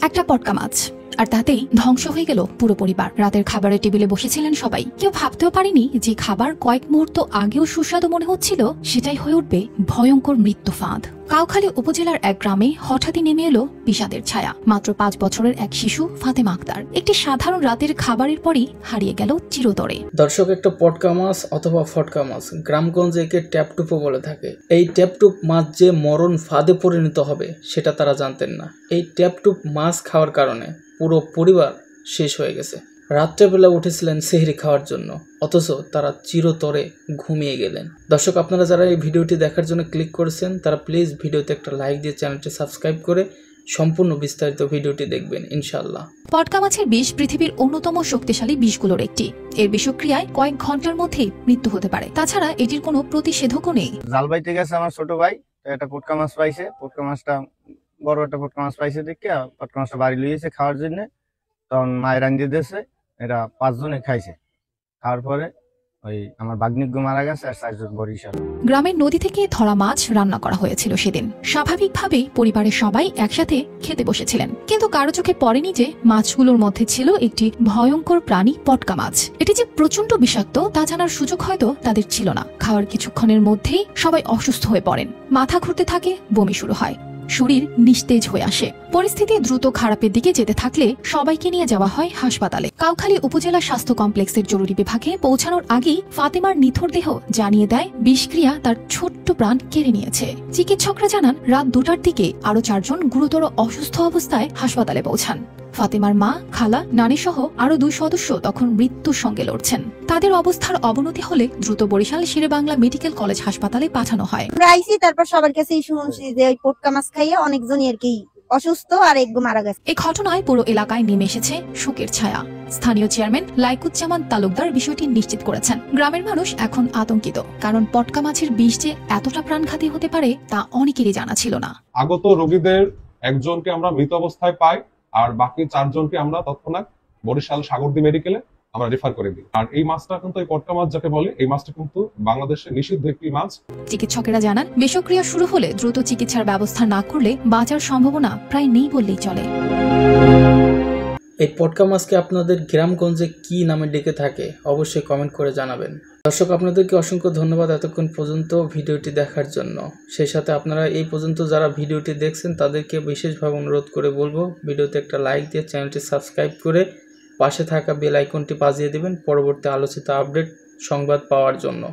একটা পটকা মাছ, আর তাতেই ধ্বংস হয়ে গেল পুরো পরিবার। রাতের খাবারের টেবিলে বসেছিলেন সবাই। কেউ ভাবতেও পারেনি যে খাবার কয়েক মুহূর্ত আগেও সুস্বাদু মনে হচ্ছিল সেটাই হয়ে উঠবে ভয়ঙ্কর মৃত্যু ফাঁদ। কাউখালী উপজেলার এক গ্রামে হঠাৎই নেমে এলো বিষাদের ছায়া। মাত্র 5 বছরের এক শিশু ফাতেমা আক্তার একটি সাধারণ রাতের খাবারের পরই হারিয়ে গেল চিরতরে। দর্শক, একটা পটকা মাছ অথবা ফটকা মাছ, গ্রামগঞ্জে একে ট্যাপটুপও বলে থাকে। এই ট্যাপটুপ মাছ যে মরণ ফাঁদে পরিণত হবে সেটা তারা জানতেন না। এই ট্যাপটুপ মাছ খাওয়ার কারণে পুরো পরিবার শেষ হয়ে গেছে। রাত্রেবেলা উঠেছিলেন সেহরি খাওয়ার জন্য, অথচ তারা চিরতরে ঘুমিয়ে গেলেন। দর্শক, আপনারা যারা এই ভিডিওটি দেখার জন্য ক্লিক করেছেন তারা প্লিজ ভিডিওতে একটা লাইক দিয়ে চ্যানেলটি সাবস্ক্রাইব করে সম্পূর্ণ বিস্তারিত ভিডিওটি দেখবেন ইনশাআল্লাহ। পটকা মাছের বিষ পৃথিবীর অন্যতম শক্তিশালী বিষগুলোর একটি। এর বিষক্রিয়ায় কয়েক ঘন্টার মধ্যেই মৃত্যু হতে পারে। তাছাড়া এটির কোনো প্রতিষেধকও নেই। জাল বাইতে গেছে আমার ছোট ভাই, একটা পটকা মাছ পাইছে। পটকা মাছটা বড় একটা পটকা মাছ পাইছে দেখে পটকা মাছটা বাড়ি লইয়েছে খাওয়ার জন্য। তখন মায়ের রান্ধিয়ে দিয়েছে, এরা 5 জনে খাইছে। খাওয়ার পরে ওই আমার ভাগ্নিজ্ঞ মারা গেছে আর 4 জন বরিশাল। গ্রামের নদী থেকে ধরা মাছ রান্না করা হয়েছিল সেদিন। স্বাভাবিকভাবেই পরিবারের সবাই একসাথে খেতে বসেছিলেন, কিন্তু কারো চোখে পড়েনি যে মাছগুলোর মধ্যে ছিল একটি ভয়ঙ্কর প্রাণী পটকা মাছ। এটি যে প্রচন্ড বিষাক্ত তা জানার সুযোগ হয়তো তাদের ছিল না। খাওয়ার কিছুক্ষণের মধ্যেই সবাই অসুস্থ হয়ে পড়েন। মাথা ঘুরতে থাকে, বমি শুরু হয়, শরীর নিস্তেজ হয়ে আসে। পরিস্থিতি দ্রুত খারাপের দিকে যেতে থাকলে সবাইকে নিয়ে যাওয়া হয় হাসপাতালে। কাউখালী উপজেলা স্বাস্থ্য কমপ্লেক্সের জরুরি বিভাগে পৌঁছানোর আগেই ফাতেমার নিথর দেহ জানিয়ে দেয় বিষক্রিয়া তার ছোট্ট প্রাণ কেড়ে নিয়েছে। চিকিৎসকরা জানান রাত 2টার দিকে আরো 4 জন গুরুতর অসুস্থ অবস্থায় হাসপাতালে পৌঁছান। ফাতেমার মা, খালা, নানি সহ আরো 2 সদস্য তখন মৃত্যুর সঙ্গে লড়ছেন। তাদের অবস্থার অবনতি হলে দ্রুত বরিশাল শেরেবাংলা মেডিকেল কলেজ হাসপাতালে পাঠানো হয়। তারপর সবার কাছেই শুনছি যে ওই পটকা মাছ খাইয়ে অনেকজনই আর কি অসুস্থ আর একদম মারা গেছে। এই ঘটনায় পুরো এলাকায় নেমে এসেছে শোকের ছায়া। স্থানীয় চেয়ারম্যান লাইকুজ্জামান তালুকদার বিষয়টি নিশ্চিত করেছেন। গ্রামের মানুষ এখন আতঙ্কিত, কারণ পটকা মাছের বিষ যে এতটা প্রাণঘাতী হতে পারে তা অনেকেরই জানা ছিল না। আগত রোগীদের একজনকে আমরা মৃত অবস্থায় পাই, আর বাকি 4 জনকে আমরা তৎক্ষণাৎ বরিশাল সাগরদী মেডিকেলে আমরা রেফার করে দিই। আর এই মাছটা কিন্তু, এই পটকা মাছ যাকে বলে, এই মাছটা কিন্তু বাংলাদেশে নিষিদ্ধ একটি মাছ। চিকিৎসকেরা জানান বিষক্রিয়া শুরু হলে দ্রুত চিকিৎসার ব্যবস্থা না করলে বাঁচার সম্ভাবনা প্রায় নেই বললেই চলে। এই পটকা মাছকে আপনাদের গ্রামগঞ্জে কি নামে ডেকে থাকে অবশ্যই কমেন্ট করে জানাবেন। দর্শক, আপনাদেরকে অসংখ্য ধন্যবাদ এতক্ষণ পর্যন্ত ভিডিওটি দেখার জন্য। সেই সাথে আপনারা এই পর্যন্ত যারা ভিডিওটি দেখছেন তাদেরকে বিশেষভাবে অনুরোধ করে বলবো ভিডিওতে একটা লাইক দিয়ে চ্যানেলটি সাবস্ক্রাইব করে পাশে থাকা বেল আইকনটি বাজিয়ে দিবেন পরবর্তী আলোচিত আপডেট সংবাদ পাওয়ার জন্য।